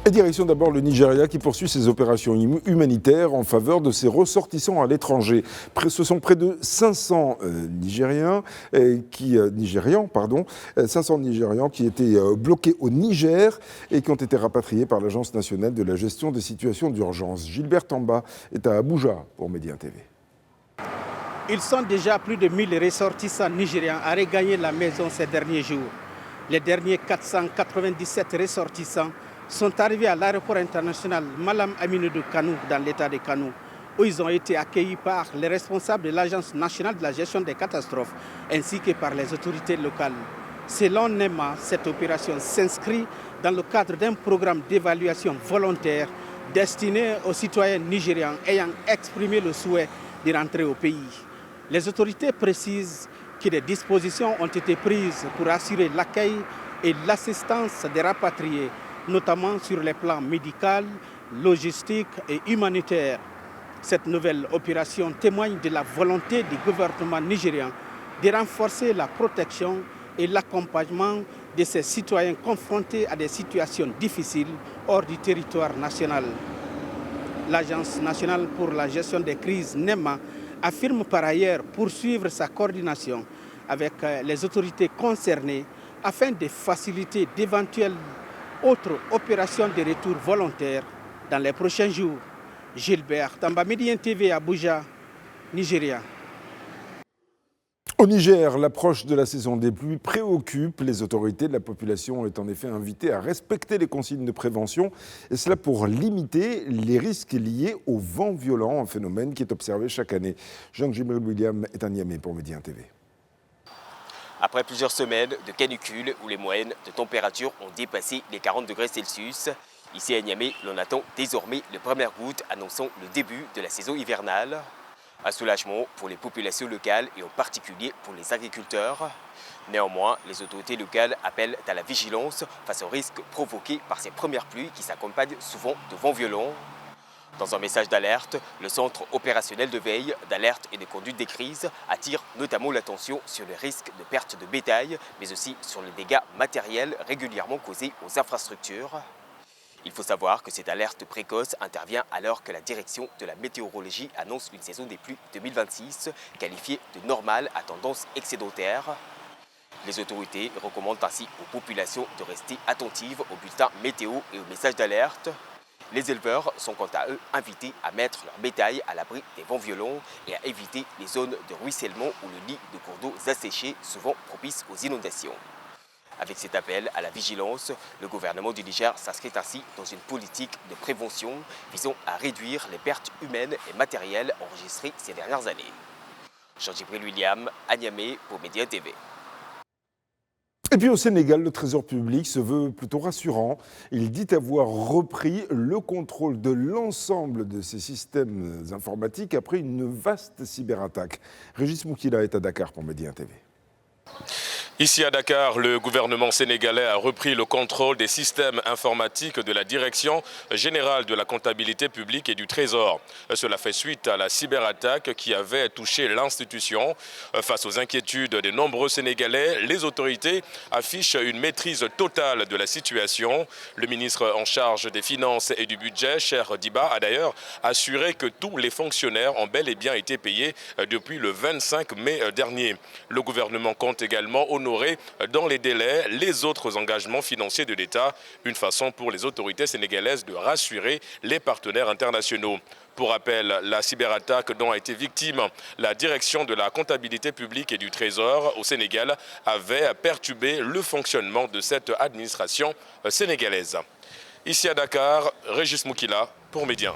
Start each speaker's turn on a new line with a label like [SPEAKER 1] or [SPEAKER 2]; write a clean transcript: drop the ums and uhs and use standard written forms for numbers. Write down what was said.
[SPEAKER 1] Et direction d'abord le Nigeria qui poursuit ses opérations humanitaires en faveur de ses ressortissants à l'étranger. Ce sont près de 500 Nigérians qui étaient bloqués au Niger et qui ont été rapatriés par l'Agence nationale de la gestion des situations d'urgence. Gilbert Tamba est à Abuja pour Médien TV.
[SPEAKER 2] Ils sont déjà plus de 1000 ressortissants nigérians à regagner la maison ces derniers jours. Les derniers 497 ressortissants sont arrivés à l'aéroport international Malam Aminu de Kano dans l'état de Kano, où ils ont été accueillis par les responsables de l'Agence nationale de la gestion des catastrophes ainsi que par les autorités locales. Selon NEMA, cette opération s'inscrit dans le cadre d'un programme d'évaluation volontaire destiné aux citoyens nigérians ayant exprimé le souhait de rentrer au pays. Les autorités précisent que des dispositions ont été prises pour assurer l'accueil et l'assistance des rapatriés, notamment sur les plans médical, logistique et humanitaire. Cette nouvelle opération témoigne de la volonté du gouvernement nigérian de renforcer la protection et l'accompagnement de ses citoyens confrontés à des situations difficiles hors du territoire national. L'Agence nationale pour la gestion des crises NEMA affirme par ailleurs poursuivre sa coordination avec les autorités concernées afin de faciliter d'éventuelles autres opérations de retour volontaire dans les prochains jours. Gilbert Tamba, Médien TV, Abuja, Nigeria.
[SPEAKER 1] Au Niger, l'approche de la saison des pluies préoccupe les autorités. La population est en effet invitée à respecter les consignes de prévention, et cela pour limiter les risques liés au vent violent, un phénomène qui est observé chaque année. Jean-Jibril William est à Niamey pour Médien TV.
[SPEAKER 3] Après plusieurs semaines de canicule où les moyennes de température ont dépassé les 40 degrés Celsius, ici à Niamey, l'on attend désormais les premières gouttes annonçant le début de la saison hivernale. Un soulagement pour les populations locales et en particulier pour les agriculteurs. Néanmoins, les autorités locales appellent à la vigilance face aux risques provoqués par ces premières pluies qui s'accompagnent souvent de vents violents. Dans un message d'alerte, le Centre opérationnel de veille, d'alerte et de conduite des crises attire notamment l'attention sur le risque de perte de bétail, mais aussi sur les dégâts matériels régulièrement causés aux infrastructures. Il faut savoir que cette alerte précoce intervient alors que la direction de la météorologie annonce une saison des pluies 2026 qualifiée de normale à tendance excédentaire. Les autorités recommandent ainsi aux populations de rester attentives aux bulletins météo et aux messages d'alerte. Les éleveurs sont quant à eux invités à mettre leur bétail à l'abri des vents violents et à éviter les zones de ruissellement ou le lit de cours d'eau asséchés, souvent propices aux inondations. Avec cet appel à la vigilance, le gouvernement du Niger s'inscrit ainsi dans une politique de prévention visant à réduire les pertes humaines et matérielles enregistrées ces dernières années. Jean-Jibril William, à Niamey pour Médien TV.
[SPEAKER 1] Et puis au Sénégal, le Trésor public se veut plutôt rassurant. Il dit avoir repris le contrôle de l'ensemble de ses systèmes informatiques après une vaste cyberattaque. Régis Moukila est à Dakar pour Médien TV.
[SPEAKER 4] Ici à Dakar, le gouvernement sénégalais a repris le contrôle des systèmes informatiques de la Direction générale de la comptabilité publique et du Trésor. Cela fait suite à la cyberattaque qui avait touché l'institution. Face aux inquiétudes des nombreux Sénégalais, les autorités affichent une maîtrise totale de la situation. Le ministre en charge des Finances et du Budget, Cheikh Diba, a d'ailleurs assuré que tous les fonctionnaires ont bel et bien été payés depuis le 25 mai dernier. Le gouvernement compte également honorer dans les délais les autres engagements financiers de l'État, une façon pour les autorités sénégalaises de rassurer les partenaires internationaux. Pour rappel, la cyberattaque dont a été victime la direction de la comptabilité publique et du Trésor au Sénégal avait perturbé le fonctionnement de cette administration sénégalaise. Ici à Dakar, Régis Moukila pour Médien.